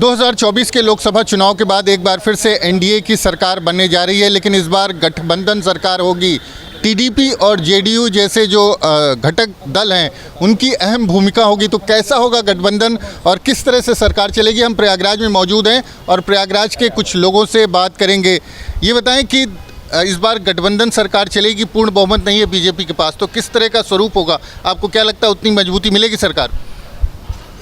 2024 के लोकसभा चुनाव के बाद एक बार फिर से एनडीए की सरकार बनने जा रही है, लेकिन इस बार गठबंधन सरकार होगी। टीडीपी और जेडीयू जैसे जो घटक दल हैं उनकी अहम भूमिका होगी। तो कैसा होगा गठबंधन और किस तरह से सरकार चलेगी? हम प्रयागराज में मौजूद हैं और प्रयागराज के कुछ लोगों से बात करेंगे। ये बताएं कि इस बार गठबंधन सरकार चलेगी, पूर्ण बहुमत नहीं है बीजेपी के पास, तो किस तरह का स्वरूप होगा? आपको क्या लगता है उतनी मजबूती मिलेगी सरकार?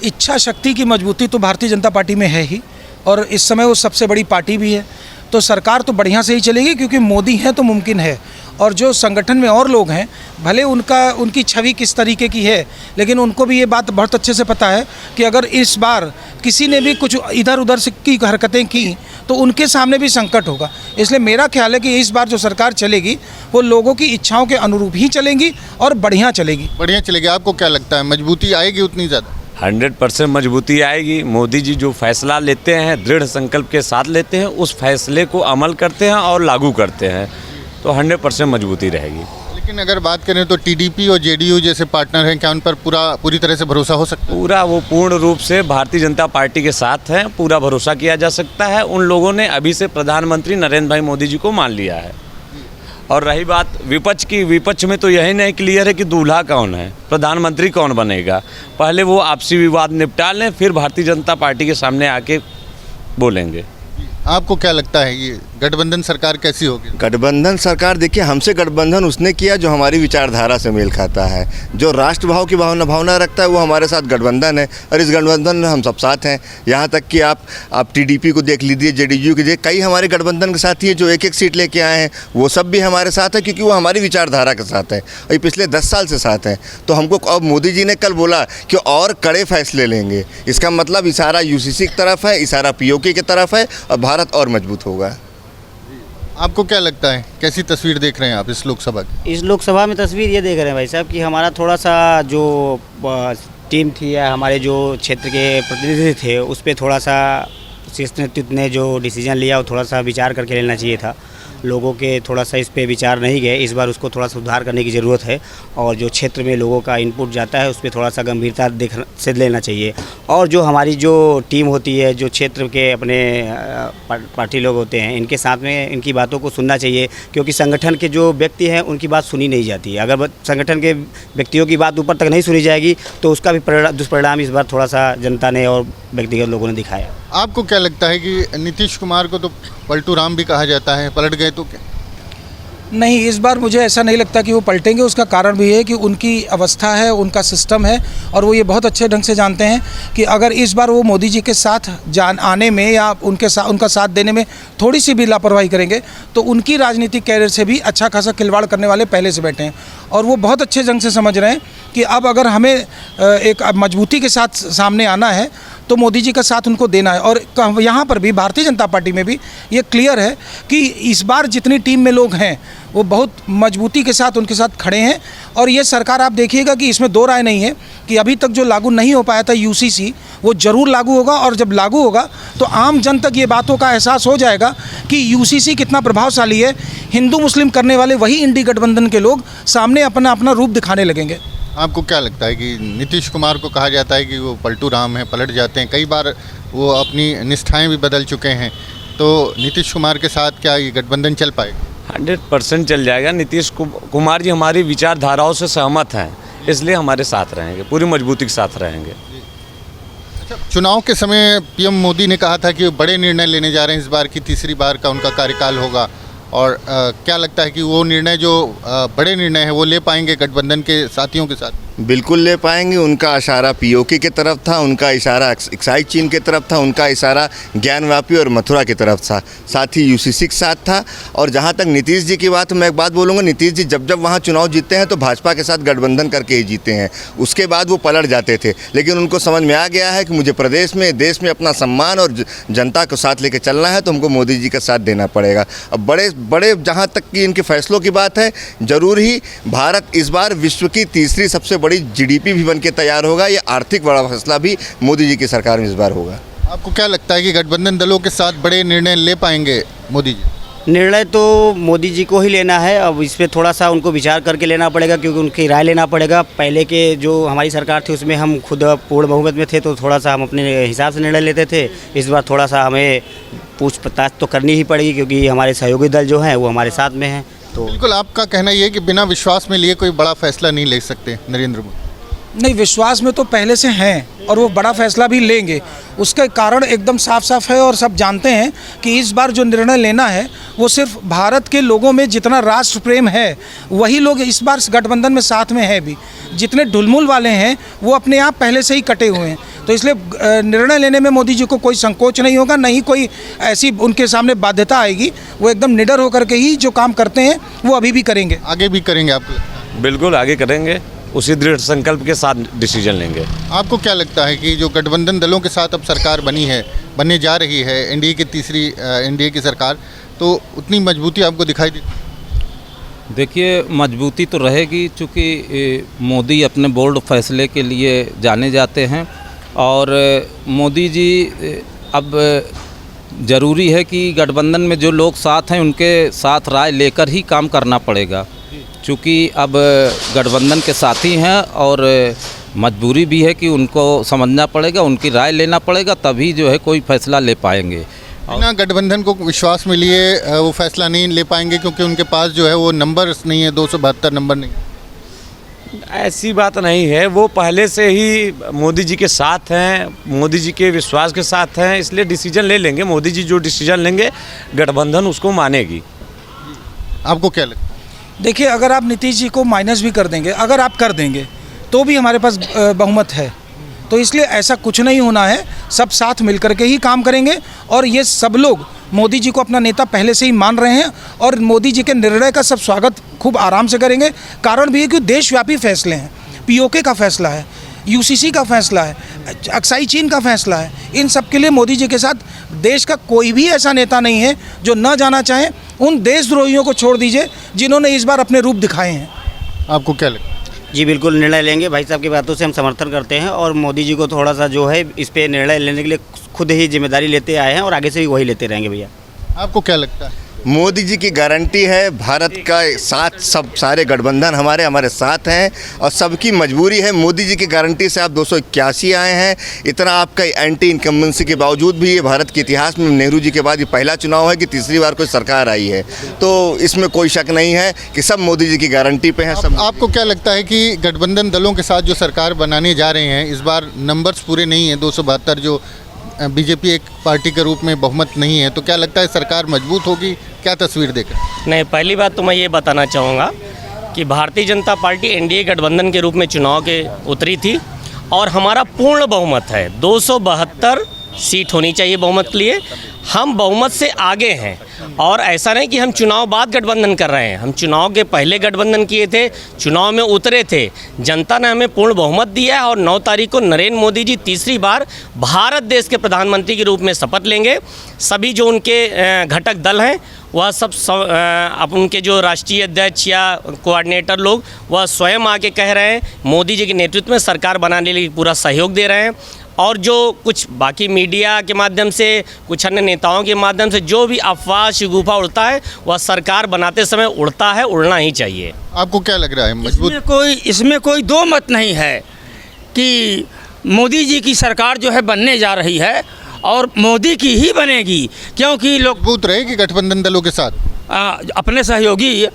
इच्छा शक्ति की मजबूती तो भारतीय जनता पार्टी में है ही, और इस समय वो सबसे बड़ी पार्टी भी है, तो सरकार तो बढ़िया से ही चलेगी, क्योंकि मोदी है तो मुमकिन है। और जो संगठन में और लोग हैं, भले उनकी छवि किस तरीके की है, लेकिन उनको भी ये बात बहुत अच्छे से पता है कि अगर इस बार किसी ने भी कुछ इधर उधर से की हरकतें की तो उनके सामने भी संकट होगा। इसलिए मेरा ख्याल है कि इस बार जो सरकार चलेगी वो लोगों की इच्छाओं के अनुरूप ही चलेगी और बढ़िया चलेगी। बढ़िया चलेगी। आपको क्या लगता है, मजबूती आएगी उतनी ज़्यादा? 100% मजबूती आएगी। मोदी जी जो फैसला लेते हैं दृढ़ संकल्प के साथ लेते हैं, उस फैसले को अमल करते हैं और लागू करते हैं, तो 100% मजबूती रहेगी। लेकिन अगर बात करें तो टीडीपी और जेडीयू जैसे पार्टनर हैं, क्या उन पर पूरी तरह से भरोसा हो सकता है? वो पूर्ण रूप से भारतीय जनता पार्टी के साथ हैं, पूरा भरोसा किया जा सकता है। उन लोगों ने अभी से प्रधानमंत्री नरेंद्र भाई मोदी जी को मान लिया है। और रही बात विपक्ष की, विपक्ष में तो यही नहीं क्लियर है कि दूल्हा कौन है, प्रधानमंत्री कौन बनेगा। पहले वो आपसी विवाद निपटा लें, फिर भारतीय जनता पार्टी के सामने आके बोलेंगे। आपको क्या लगता है ये गठबंधन सरकार कैसी होगी? गठबंधन सरकार, देखिए, हमसे गठबंधन उसने किया जो हमारी विचारधारा से मेल खाता है, जो राष्ट्रभाव की भावना रखता है, वो हमारे साथ गठबंधन है। और इस गठबंधन में हम सब साथ हैं। यहाँ तक कि आप टीडीपी को देख लीजिए, जेडीयू को देखिए, कई हमारे गठबंधन के साथी हैं जो एक एक सीट लेके आए हैं, वो सब भी हमारे साथ है, क्योंकि वो हमारी विचारधारा के साथ है और ये पिछले 10 साल से साथ हैं। तो हमको अब मोदी जी ने कल बोला कि और कड़े फैसले लेंगे, इसका मतलब इशारा यूसीसी की तरफ है, इशारा पीओके की तरफ है, और भारत और मजबूत होगा। आपको क्या लगता है, कैसी तस्वीर देख रहे हैं आप इस लोकसभा की? इस लोकसभा में तस्वीर ये देख रहे हैं भाई साहब कि हमारा थोड़ा सा जो टीम थी या हमारे जो क्षेत्र के प्रतिनिधि थे, उस पर थोड़ा सा शीर्ष नेतृत्व ने जो डिसीजन लिया वो थोड़ा सा विचार करके लेना चाहिए था। लोगों के थोड़ा सा इस पे विचार नहीं गए। इस बार उसको थोड़ा सुधार करने की ज़रूरत है, और जो क्षेत्र में लोगों का इनपुट जाता है उस पर थोड़ा सा गंभीरता से लेना चाहिए। और जो हमारी जो टीम होती है, जो क्षेत्र के अपने पार्टी लोग होते हैं, इनके साथ में इनकी बातों को सुनना चाहिए, क्योंकि संगठन के जो व्यक्ति हैं उनकी बात सुनी नहीं जाती है। अगर संगठन के व्यक्तियों की बात ऊपर तक नहीं सुनी जाएगी तो उसका भी दुष्परिणाम इस बार थोड़ा सा जनता ने और व्यक्तिगत लोगों ने दिखाया। आपको क्या लगता है कि नीतीश कुमार को तो पलटू राम भी कहा जाता है, पलट गए तो क्या? नहीं, इस बार मुझे ऐसा नहीं लगता कि वो पलटेंगे। उसका कारण भी है कि उनकी अवस्था है, उनका सिस्टम है, और वो ये बहुत अच्छे ढंग से जानते हैं कि अगर इस बार वो मोदी जी के साथ आने में या उनका साथ देने में थोड़ी सी भी लापरवाही करेंगे तो उनकी राजनीतिक कैरियर से भी अच्छा खासा खिलवाड़ करने वाले पहले से बैठे हैं। और वो बहुत अच्छे ढंग से समझ रहे हैं कि अब अगर हमें एक मजबूती के साथ सामने आना है तो मोदी जी का साथ उनको देना है। और यहाँ पर भी भारतीय जनता पार्टी में भी ये क्लियर है कि इस बार जितनी टीम में लोग हैं वो बहुत मजबूती के साथ उनके साथ खड़े हैं। और ये सरकार, आप देखिएगा कि इसमें दो राय नहीं है कि अभी तक जो लागू नहीं हो पाया था यूसीसी, वो ज़रूर लागू होगा। और जब लागू होगा तो आम जन तक ये बातों का एहसास हो जाएगा कि यूसीसी कितना प्रभावशाली है। हिंदू मुस्लिम करने वाले वही इंडी गठबंधन के लोग सामने अपना अपना रूप दिखाने लगेंगे। आपको क्या लगता है कि नीतीश कुमार को कहा जाता है कि वो पलटू राम है, पलट जाते हैं, कई बार वो अपनी निष्ठाएं भी बदल चुके हैं, तो नीतीश कुमार के साथ क्या ये गठबंधन चल पाएगा? 100% चल जाएगा। नीतीश कुमार जी हमारी विचारधाराओं से सहमत हैं, इसलिए हमारे साथ रहेंगे, पूरी मजबूती के साथ रहेंगे। अच्छा, चुनाव के समय पीएम मोदी ने कहा था कि वो बड़े निर्णय लेने जा रहे हैं, इस बार की तीसरी बार का उनका कार्यकाल होगा, और क्या लगता है कि वो निर्णय जो बड़े निर्णय हैं वो ले पाएंगे गठबंधन के साथियों के साथ? बिल्कुल ले पाएंगे। उनका इशारा पीओके की तरफ था, उनका इशारा एक्साइज चीन की तरफ था, उनका इशारा ज्ञानवापी और मथुरा की तरफ था, साथ ही यूसीसी के साथ था। और जहाँ तक नीतीश जी की बात, मैं एक बात बोलूँगा, नीतीश जी जब वहाँ चुनाव जीतते हैं तो भाजपा के साथ गठबंधन करके ही जीते हैं, उसके बाद वो पलट जाते थे। लेकिन उनको समझ में आ गया है कि मुझे प्रदेश में, देश में अपना सम्मान और जनता को साथ लेकर चलना है, तो हमको मोदी जी का साथ देना पड़ेगा। अब बड़े जहाँ तक कि इनके फैसलों की बात है, ज़रूर ही भारत इस बार विश्व की तीसरी सबसे बड़ी जीडीपी भी बन के तैयार होगा। ये आर्थिक बड़ा फैसला भी मोदी जी की सरकार में इस बार होगा। आपको क्या लगता है कि गठबंधन दलों के साथ बड़े निर्णय ले पाएंगे मोदी जी? निर्णय तो मोदी जी को ही लेना है। अब इस पर थोड़ा सा उनको विचार करके लेना पड़ेगा, क्योंकि उनकी राय लेना पड़ेगा। पहले के जो हमारी सरकार थी उसमें हम खुद पूर्ण बहुमत में थे, तो थोड़ा सा हम अपने हिसाब से निर्णय लेते थे। इस बार थोड़ा सा हमें पूछताछ तो करनी ही पड़ेगी, क्योंकि हमारे सहयोगी दल जो हैं वो हमारे साथ में हैं। तो बिल्कुल, आपका कहना ये है कि बिना विश्वास में लिए कोई बड़ा फैसला नहीं ले सकते नरेंद्र मोदी? नहीं, विश्वास में तो पहले से हैं और वो बड़ा फैसला भी लेंगे। उसका कारण एकदम साफ साफ है और सब जानते हैं कि इस बार जो निर्णय लेना है वो सिर्फ भारत के लोगों में जितना राष्ट्र प्रेम है वही लोग इस बार गठबंधन में साथ में है भी। जितने ढुलमुल वाले हैं वो अपने आप पहले से ही कटे हुए हैं, तो इसलिए निर्णय लेने में मोदी जी को कोई संकोच नहीं होगा, नहीं कोई ऐसी उनके सामने बाध्यता आएगी। वो एकदम निडर होकर के ही जो काम करते हैं वो अभी भी करेंगे, आगे भी करेंगे आपको लगता है? बिल्कुल आगे करेंगे, उसी दृढ़ संकल्प के साथ डिसीजन लेंगे। आपको क्या लगता है कि जो गठबंधन दलों के साथ अब सरकार बनने जा रही है, एनडीए की तीसरी एनडीए की सरकार, तो उतनी मजबूती आपको दिखाई देती है? देखिए, मजबूती तो रहेगी, चूँकि मोदी अपने बोल्ड फैसले के लिए जाने जाते हैं और मोदी जी अब ज़रूरी है कि गठबंधन में जो लोग साथ हैं उनके साथ राय लेकर ही काम करना पड़ेगा, चूँकि अब गठबंधन के साथी हैं और मजबूरी भी है कि उनको समझना पड़ेगा, उनकी राय लेना पड़ेगा, तभी जो है कोई फैसला ले पाएंगे। बिना गठबंधन को विश्वास में लिए वो फैसला नहीं ले पाएंगे, क्योंकि उनके पास जो है वो नंबर्स नहीं है, 272 नंबर नहीं। ऐसी बात नहीं है, वो पहले से ही मोदी जी के साथ हैं, मोदी जी के विश्वास के साथ हैं, इसलिए डिसीजन ले लेंगे। मोदी जी जो डिसीजन लेंगे गठबंधन उसको मानेगी। आपको क्या लगता है? देखिए, अगर आप नीतीश जी को माइनस भी कर देंगे, अगर आप कर देंगे तो भी हमारे पास बहुमत है, तो इसलिए ऐसा कुछ नहीं होना है। सब साथ मिलकर के ही काम करेंगे और ये सब लोग मोदी जी को अपना नेता पहले से ही मान रहे हैं और मोदी जी के निर्णय का सब स्वागत खूब आराम से करेंगे। कारण भी है कि देशव्यापी फैसले हैं, पीओके का फैसला है, यूसीसी का फैसला है, अक्साई चीन का फैसला है। इन सब के लिए मोदी जी के साथ देश का कोई भी ऐसा नेता नहीं है जो न जाना चाहे। उन देशद्रोहियों को छोड़ दीजिए जिन्होंने इस बार अपने रूप दिखाए हैं। आपको क्या लगता है? जी बिल्कुल निर्णय लेंगे, भाई साहब की बातों से हम समर्थन करते हैं और मोदी जी को थोड़ा सा जो है इस पे निर्णय लेने के लिए खुद ही जिम्मेदारी लेते आए हैं और आगे से भी वही लेते रहेंगे। भैया, आपको क्या लगता है? मोदी जी की गारंटी है, भारत का साथ सब सारे गठबंधन हमारे साथ हैं और सबकी मजबूरी है। मोदी जी की गारंटी से आप 281 आए हैं। इतना आपका एंटी इनकम्बेंसी के बावजूद भी ये भारत के इतिहास में नेहरू जी के बाद ये पहला चुनाव है कि तीसरी बार कोई सरकार आई है, तो इसमें कोई शक नहीं है कि सब मोदी जी की गारंटी पे हैं। सब आपको क्या लगता है कि गठबंधन दलों के साथ जो सरकार बनाने जा रहे हैं, इस बार नंबर्स पूरे नहीं हैं, 272 जो बीजेपी एक पार्टी के रूप में बहुमत नहीं है, तो क्या लगता है सरकार मजबूत होगी? क्या तस्वीर देकर? नहीं, पहली बात तो मैं ये बताना चाहूँगा कि भारतीय जनता पार्टी एनडीए गठबंधन के रूप में चुनाव के उतरी थी और हमारा पूर्ण बहुमत है। 272 सीट होनी चाहिए बहुमत के लिए। हम बहुमत से आगे हैं और ऐसा नहीं कि हम चुनाव बाद गठबंधन कर रहे हैं। हम चुनाव के पहले गठबंधन किए थे, चुनाव में उतरे थे, जनता ने हमें पूर्ण बहुमत दिया है और 9 तारीख को नरेंद्र मोदी जी तीसरी बार भारत देश के प्रधानमंत्री के रूप में शपथ लेंगे। सभी जो उनके घटक दल हैं वह सब अब उनके जो राष्ट्रीय अध्यक्ष या कोऑर्डिनेटर लोग वह स्वयं आके कह रहे हैं मोदी जी के नेतृत्व में सरकार बनाने के लिए पूरा सहयोग दे रहे हैं। और जो कुछ बाकी मीडिया के माध्यम से, कुछ अन्य नेताओं के माध्यम से जो भी अफवाह शिगुफा उड़ता है वह सरकार बनाते समय उड़ता है, उड़ना ही चाहिए। आपको क्या लग रहा है मजबूत? इसमें कोई दो मत नहीं है कि मोदी जी की सरकार जो है बनने जा रही है और मोदी की ही बनेगी, क्योंकि लोग मजबूत रहेगी गठबंधन दलों के साथ, अपने सहयोगी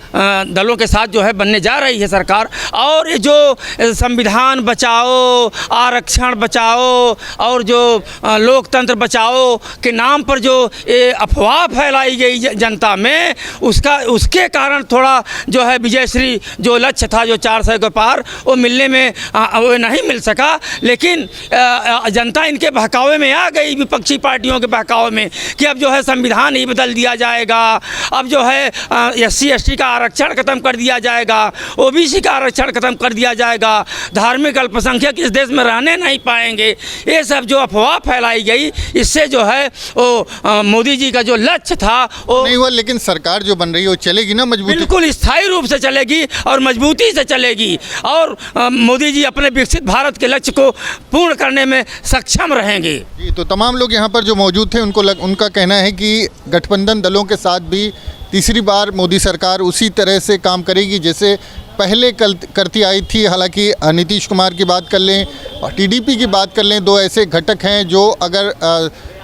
दलों के साथ जो है बनने जा रही है सरकार। और जो संविधान बचाओ, आरक्षण बचाओ और जो लोकतंत्र बचाओ के नाम पर जो अफवाह फैलाई गई जनता में, उसके कारण थोड़ा जो है विजयश्री जो लक्ष्य था जो 400 के पार वो मिलने में वो नहीं मिल सका। लेकिन जनता इनके बहकावे में आ गई, विपक्षी पार्टियों के बहकावे में, कि अब जो है संविधान ही बदल दिया जाएगा, अब जो जो है SC/ST का आरक्षण ख़त्म कर दिया जाएगा, OBC का आरक्षण ख़त्म कर दिया जाएगा, धार्मिक अल्पसंख्यक इस देश में रहने नहीं पाएंगे। ये सब जो अफवाह फैलाई गई, इससे जो है वो मोदी जी का जो लक्ष्य था वो नहीं हुआ, लेकिन सरकार जो बन रही है वो चलेगी ना मजबूती? बिल्कुल स्थायी रूप से चलेगी और मजबूती से चलेगी, और मोदी जी अपने विकसित भारत के लक्ष्य को पूर्ण करने में सक्षम रहेंगे। जी, तो तमाम लोग यहाँ पर जो मौजूद थे उनका कहना है कि गठबंधन दलों के साथ भी तीसरी बार मोदी सरकार उसी तरह से काम करेगी जैसे पहले करती आई थी। हालांकि नीतीश कुमार की बात कर लें और TDP की बात कर लें, दो ऐसे घटक हैं जो अगर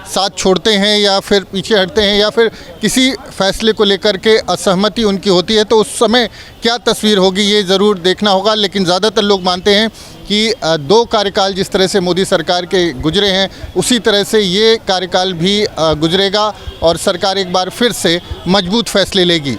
साथ छोड़ते हैं या फिर पीछे हटते हैं या फिर किसी फैसले को लेकर के असहमति उनकी होती है तो उस समय क्या तस्वीर होगी ये ज़रूर देखना होगा। लेकिन ज़्यादातर लोग मानते हैं कि दो कार्यकाल जिस तरह से मोदी सरकार के गुजरे हैं उसी तरह से ये कार्यकाल भी गुजरेगा और सरकार एक बार फिर से मजबूत फैसले लेगी।